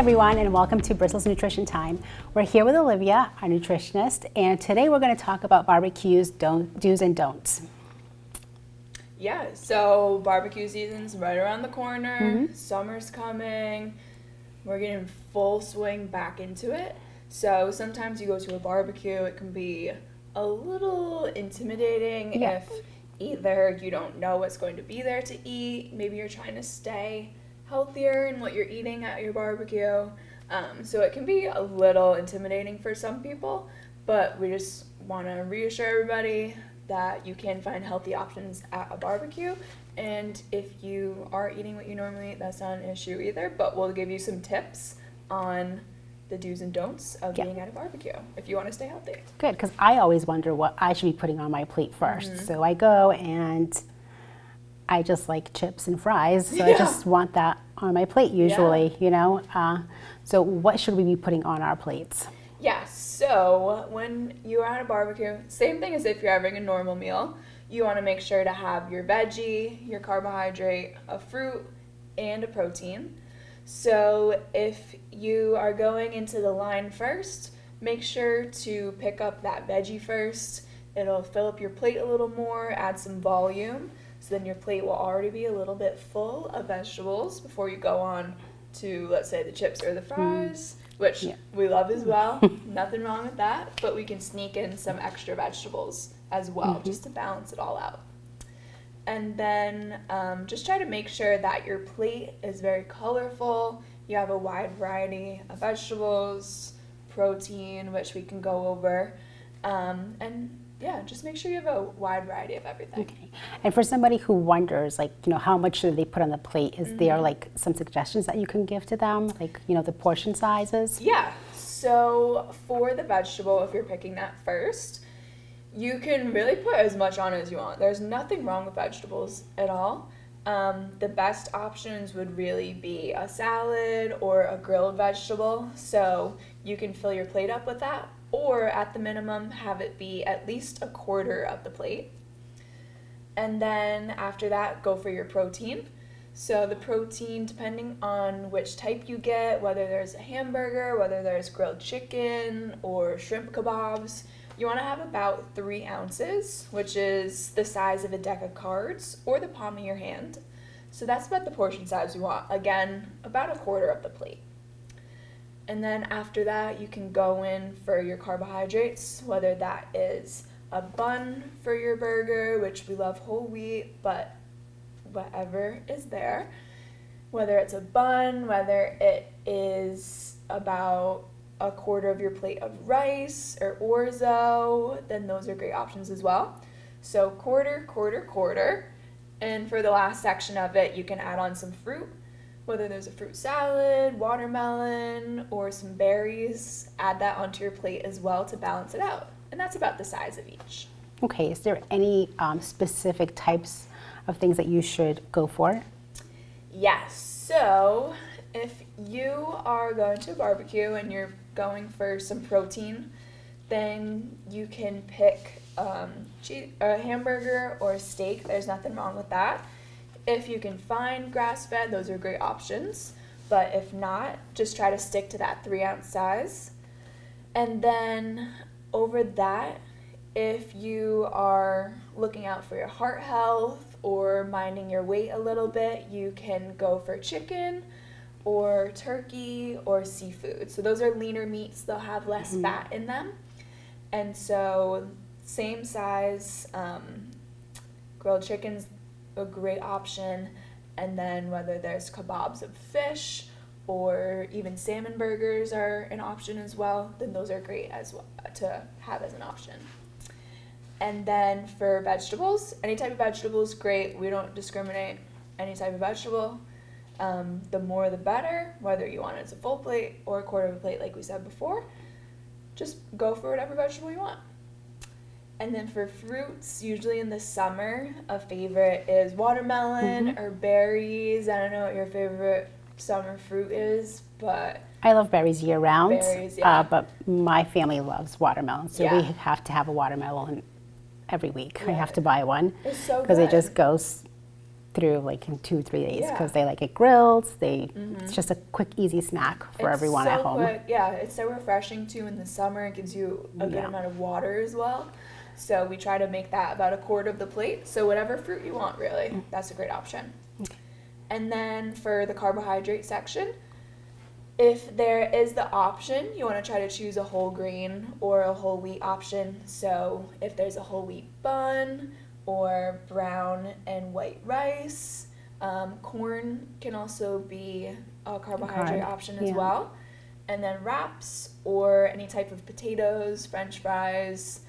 everyone, and welcome to Bristol's Nutrition Time. We're here with Olivia, our nutritionist, and today we're going to talk about barbecues, do's and don'ts. Yeah, so barbecue season's right around the corner. Summer's coming. We're getting full swing back into it. So sometimes you go to a barbecue, it can be a little intimidating if either you don't know what's going to be there to eat, maybe you're trying to stay healthier in what you're eating at your barbecue. So it can be a little intimidating for some people, but we just want to reassure everybody that you can find healthy options at a barbecue. And if you are eating what you normally eat, that's not an issue either, but we'll give you some tips on the do's and don'ts of being at a barbecue if you want to stay healthy. Good, because I always wonder what I should be putting on my plate first. So I go and I just like chips and fries, so I just want that on my plate usually, you know. So what should we be putting on our plates? Yeah, so when you're at a barbecue, same thing as if you're having a normal meal, you want to make sure to have your veggie, your carbohydrate, a fruit, and a protein. So if you are going into the line first, make sure to pick up that veggie first. It'll fill up your plate a little more, add some volume. So then your plate will already be a little bit full of vegetables before you go on to, let's say, the chips or the fries, which we love as well. Nothing wrong with that, but we can sneak in some extra vegetables as well, just to balance it all out. And then just try to make sure that your plate is very colorful. You have a wide variety of vegetables, protein, which we can go over, and yeah, just make sure you have a wide variety of everything. Okay. And for somebody who wonders, like, you know, how much should they put on the plate? Is there like some suggestions that you can give to them, like, you know, the portion sizes? Yeah. So for the vegetable, if you're picking that first, you can really put as much on as you want. There's nothing wrong with vegetables at all. The best options would really be a salad or a grilled vegetable. So you can fill your plate up with that, or at the minimum, have it be at least a quarter of the plate. And then after that, go for your protein. So the protein, depending on which type you get, whether there's a hamburger, whether there's grilled chicken or shrimp kebabs, you want to have about 3 ounces, which is the size of a deck of cards or the palm of your hand. So that's about the portion size you want. Again, about a quarter of the plate. And then after that, you can go in for your carbohydrates, whether that is a bun for your burger, which we love whole wheat, but whatever is there. Whether it's a bun, whether it is about a quarter of your plate of rice or orzo, then those are great options as well. So quarter, quarter, quarter. And for the last section of it, you can add on some fruit. Whether there's a fruit salad, watermelon, or some berries, add that onto your plate as well to balance it out. And that's about the size of each. Okay, is there any specific types of things that you should go for? Yes, so if you are going to a barbecue and you're going for some protein, then you can pick a hamburger or a steak. There's nothing wrong with that. If you can find grass-fed, those are great options. But if not, just try to stick to that 3-ounce size. And then over that, if you are looking out for your heart health or minding your weight a little bit, you can go for chicken or turkey or seafood. So those are leaner meats. They'll have less fat in them. And so same size, grilled chicken's a great option, and then whether there's kebabs of fish or even salmon burgers are an option as well, then those are great as well to have as an option. And then for vegetables, any type of vegetable is great. We don't discriminate any type of vegetable. The more the better, whether you want it as a full plate or a quarter of a plate like we said before. Just go for whatever vegetable you want. And then for fruits, usually in the summer, a favorite is watermelon or berries. I don't know what your favorite summer fruit is, but I love berries year round. Berries, but my family loves watermelon, so we have to have a watermelon every week. I have to buy one it's so because good. it just goes through like in 2-3 days Yeah. because they like it grilled. It's just a quick, easy snack for everyone at home. Quick. Yeah, it's so refreshing too in the summer. It gives you a good amount of water as well. So we try to make that about a quarter of the plate. So whatever fruit you want, really, that's a great option. Okay. And then for the carbohydrate section, if there is the option, you want to try to choose a whole grain or a whole wheat option. So if there's a whole wheat bun or brown and white rice, corn can also be a carbohydrate option as well. And then wraps or any type of potatoes, French fries,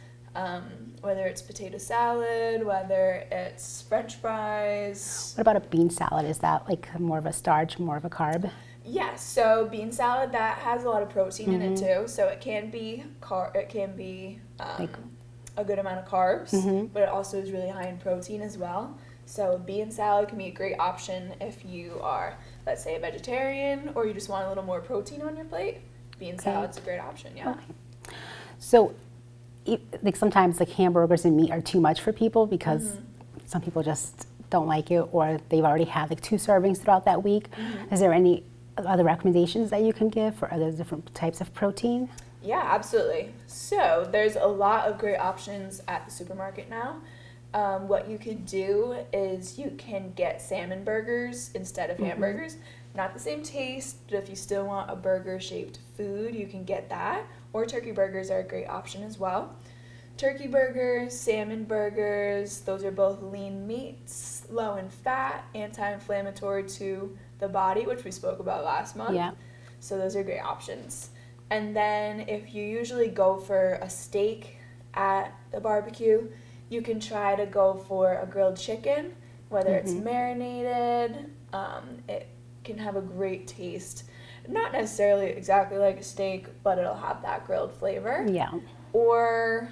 whether it's potato salad, whether it's French fries. What about a bean salad? Is that like more of a starch, more of a carb? Yes, so bean salad, that has a lot of protein in it too. So it can be a good amount of carbs, but it also is really high in protein as well. So bean salad can be a great option if you are, let's say, a vegetarian or you just want a little more protein on your plate. Bean salad's a great option, yeah. Okay. So like sometimes like hamburgers and meat are too much for people because some people just don't like it or they've already had like 2 servings throughout that week. Is there any other recommendations that you can give for other different types of protein? Yeah, absolutely. So there's a lot of great options at the supermarket now. What you could do is you can get salmon burgers instead of hamburgers. Not the same taste, but if you still want a burger-shaped food, you can get that. Or turkey burgers are a great option as well. Turkey burgers, salmon burgers, those are both lean meats, low in fat, anti-inflammatory to the body, which we spoke about last month. Yeah. So those are great options. And then if you usually go for a steak at the barbecue, you can try to go for a grilled chicken, whether it's marinated. It can have a great taste. Not necessarily exactly like a steak, but it'll have that grilled flavor. Yeah. Or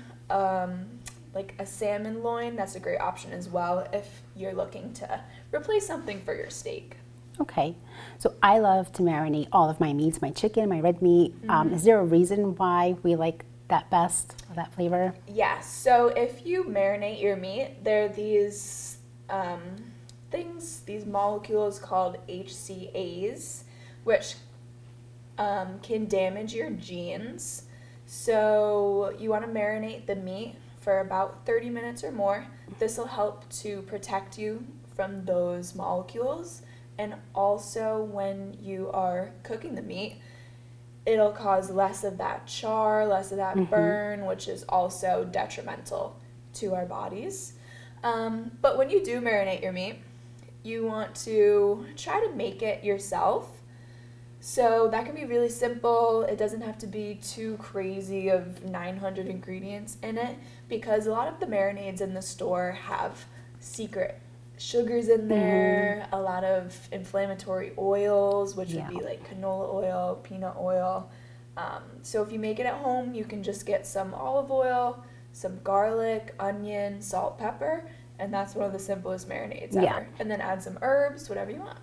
like a salmon loin, that's a great option as well if you're looking to replace something for your steak. Okay, so I love to marinate all of my meats, my chicken, my red meat. Is there a reason why we like that best, or that flavor? Yes, so if you marinate your meat, there are these these molecules called HCAs, which can damage your genes. So you want to marinate the meat for about 30 minutes or more. This will help to protect you from those molecules. And also when you are cooking the meat, it'll cause less of that char, less of that burn, which is also detrimental to our bodies. But when you do marinate your meat, you want to try to make it yourself. So that can be really simple. It doesn't have to be too crazy of 900 ingredients in it because a lot of the marinades in the store have secret sugars in there, a lot of inflammatory oils, which would be like canola oil, peanut oil. So if you make it at home, you can just get some olive oil, some garlic, onion, salt, pepper, and that's one of the simplest marinades ever. And then add some herbs, whatever you want.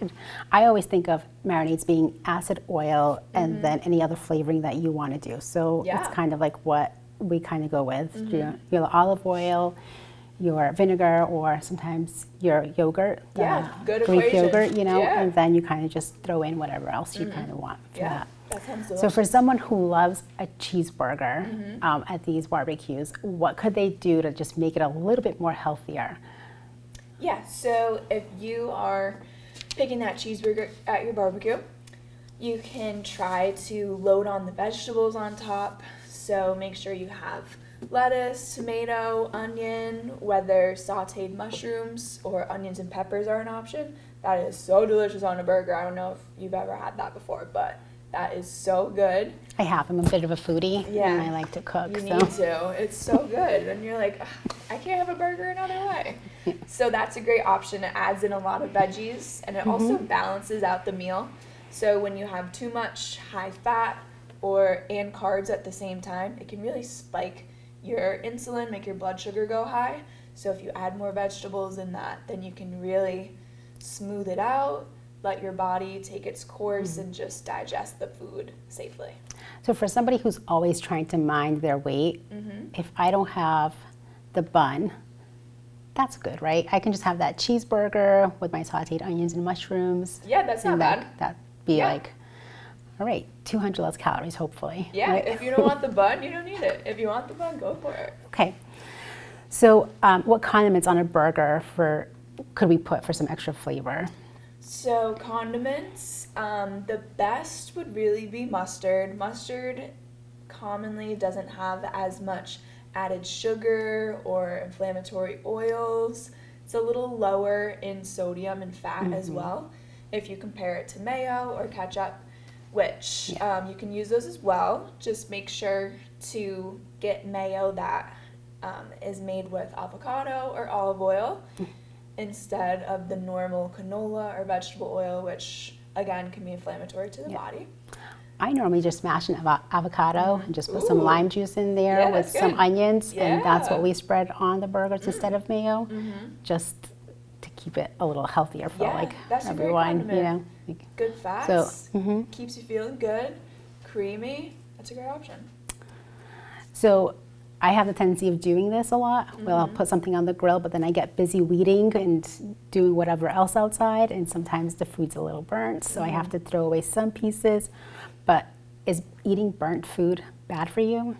Good. I always think of marinades being acid, oil, and then any other flavoring that you want to do. So it's kind of like what we kind of go with. Your olive oil, your vinegar, or sometimes your yogurt, good Greek equation. yogurt, and then you kind of just throw in whatever else you kind of want for that. That sounds delicious. So for someone who loves a cheeseburger at these barbecues, what could they do to just make it a little bit more healthier? Yeah, so if you are picking that cheeseburger at your barbecue, you can try to load on the vegetables on top. So make sure you have lettuce, tomato, onion, whether sauteed mushrooms or onions and peppers are an option. That is so delicious on a burger. I don't know if you've ever had that before, but that is so good. I have. I'm a bit of a foodie, and I like to cook. You need to. It's so good. And you're like, I can't have a burger another way. So that's a great option. It adds in a lot of veggies, and it also balances out the meal. So when you have too much high fat and carbs at the same time, it can really spike your insulin, make your blood sugar go high. So if you add more vegetables in that, then you can really smooth it out, let your body take its course and just digest the food safely. So for somebody who's always trying to mind their weight, if I don't have the bun, that's good, right? I can just have that cheeseburger with my sauteed onions and mushrooms. Yeah, that's not bad. That'd be Yeah. like, all right, 200 less calories, hopefully. Yeah, right? if you don't want the bun, you don't need it. If you want the bun, go for it. Okay. So what condiments on a burger could we put for some extra flavor? So condiments, the best would really be mustard. Mustard commonly doesn't have as much added sugar or inflammatory oils. It's a little lower in sodium and fat as well if you compare it to mayo or ketchup, which you can use those as well. Just make sure to get mayo that is made with avocado or olive oil instead of the normal canola or vegetable oil, which again can be inflammatory to the body. I normally just smash an avocado and just put some lime juice in there with some onions, and that's what we spread on the burgers instead of mayo, just to keep it a little healthier for that's everyone. A great condiment. Good fats, So keeps you feeling good, creamy. That's a great option. So I have the tendency of doing this a lot. Well, I'll put something on the grill, but then I get busy weeding and doing whatever else outside, and sometimes the food's a little burnt, so I have to throw away some pieces. But is eating burnt food bad for you?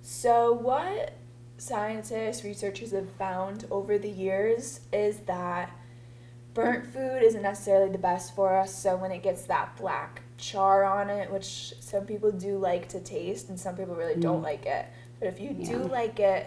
So what scientists, researchers have found over the years is that burnt food isn't necessarily the best for us. So when it gets that black char on it, which some people do like to taste and some people really don't like it. But if you do like it,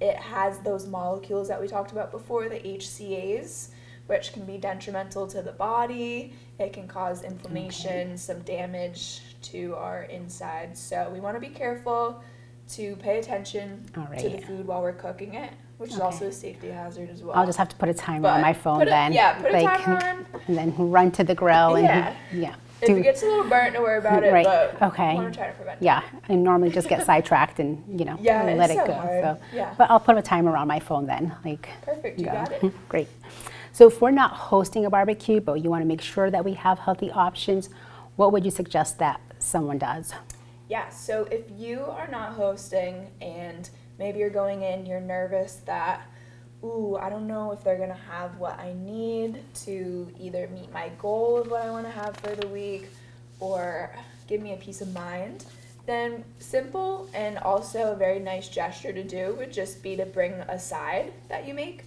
it has those molecules that we talked about before, the HCAs, which can be detrimental to the body. It can cause inflammation, some damage to our insides. So we want to be careful to pay attention to the food while we're cooking it, which is also a safety hazard as well. I'll just have to put a timer on my phone then. Put a timer on. And then run to the grill and If it gets a little burnt, don't worry about it. Right. But Okay. I want to try to prevent it. Yeah, I normally just get sidetracked and let it so go. hard. So, Yeah. but I'll put a timer on my phone then. Perfect. You got it. Great. So if we're not hosting a barbecue, but you want to make sure that we have healthy options, what would you suggest that someone does? Yeah, so if you are not hosting and maybe you're going in, you're nervous that, I don't know if they're going to have what I need to either meet my goal of what I want to have for the week or give me a peace of mind, then simple and also a very nice gesture to do would just be to bring a side that you make.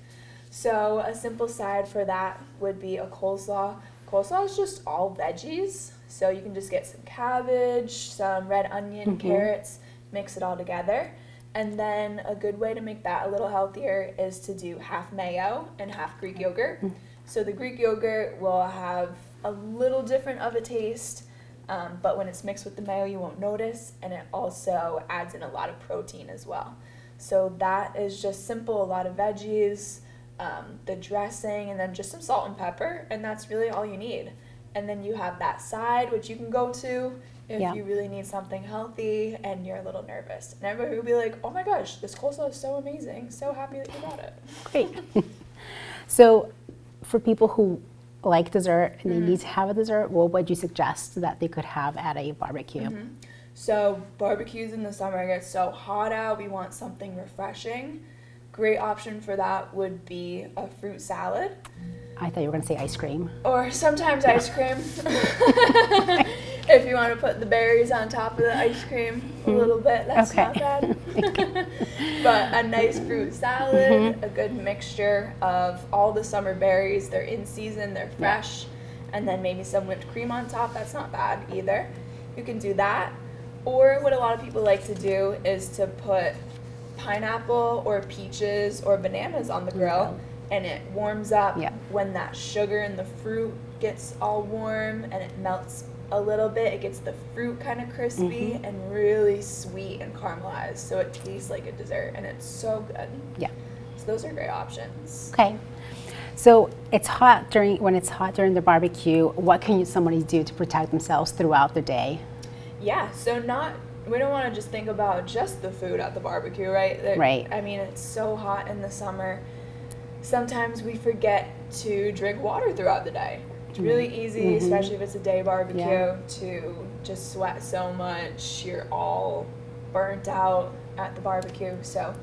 So a simple side for that would be a coleslaw. Coleslaw is just all veggies, so you can just get some cabbage, some red onion, carrots, mix it all together. And then a good way to make that a little healthier is to do half mayo and half Greek yogurt. So the Greek yogurt will have a little different of a taste, but when it's mixed with the mayo, you won't notice, and it also adds in a lot of protein as well. So that is just simple, a lot of veggies, the dressing, and then just some salt and pepper, and that's really all you need. And then you have that side, which you can go to if you really need something healthy and you're a little nervous. And everybody will be like, oh my gosh, this coleslaw is so amazing. So happy that you got it. Great. So for people who like dessert and they need to have a dessert, what would you suggest that they could have at a barbecue? So barbecues in the summer get so hot out. We want something refreshing. Great option for that would be a fruit salad. I thought you were going to say ice cream. Or sometimes ice cream. If you want to put the berries on top of the ice cream a little bit, that's not bad. But a nice fruit salad, a good mixture of all the summer berries. They're in season, they're fresh, and then maybe some whipped cream on top. That's not bad either. You can do that. Or what a lot of people like to do is to put pineapple or peaches or bananas on the grill, and it warms up when that sugar and the fruit gets all warm and it melts a little bit. It gets the fruit kind of crispy and really sweet and caramelized, so it tastes like a dessert, and it's so good. Yeah. So those are great options. Okay. So it's hot when it's hot during the barbecue. What can somebody do to protect themselves throughout the day? Yeah. So we don't want to just think about just the food at the barbecue, right? Right. I mean, it's so hot in the summer. Sometimes we forget to drink water throughout the day. It's really easy, especially if it's a day barbecue, to just sweat so much. You're all burnt out at the barbecue. So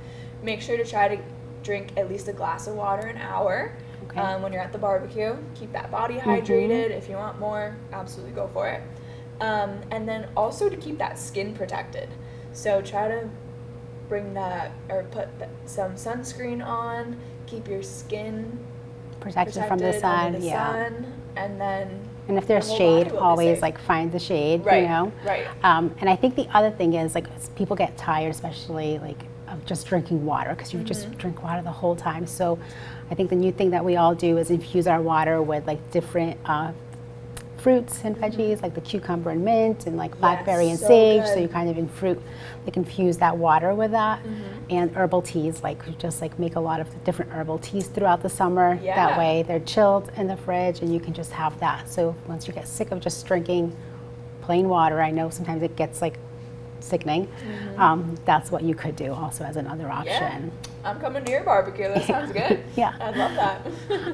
make sure to try to drink at least a glass of water an hour. Okay. When you're at the barbecue. Keep that body hydrated. If you want more, absolutely go for it. And then also to keep that skin protected. So try to bring that or put some sunscreen on. Keep your skin Protected from the under sun. the Yeah. sun, and then And if there's your whole body shade, will be always safe. like find the shade, Right, you know? right. And I think the other thing is like people get tired, especially like of just drinking water because you just drink water the whole time. So I think the new thing that we all do is infuse our water with like different fruits and veggies like the cucumber and mint and like blackberry and so sage. good. So you kind of infuse that water with that. And herbal teas, like we just like make a lot of different herbal teas throughout the summer. Yeah. That way they're chilled in the fridge and you can just have that. So once you get sick of just drinking plain water, I know sometimes it gets like sickening. That's what you could do also as another option. I'm coming to your barbecue. That sounds good. Yeah. I'd love that.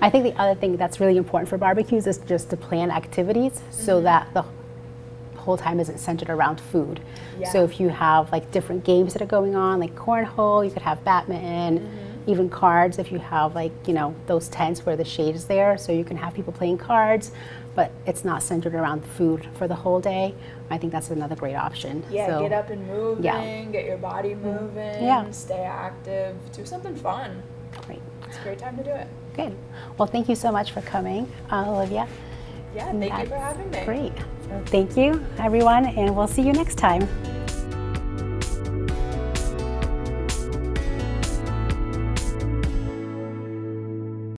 I think the other thing that's really important for barbecues is just to plan activities so that the whole time isn't centered around food. Yeah. So if you have like different games that are going on, like cornhole, you could have badminton, even cards if you have like, you know, those tents where the shade is there, so you can have people playing cards, but it's not centered around food for the whole day. I think that's another great option. Yeah, So, get up and moving, yeah. get your body moving, Yeah. stay active, do something fun. great. It's a great time to do it. Good. Well, thank you so much for coming, Olivia. Yeah, thank you for That's having me. Great. So thank you, everyone, and we'll see you next time.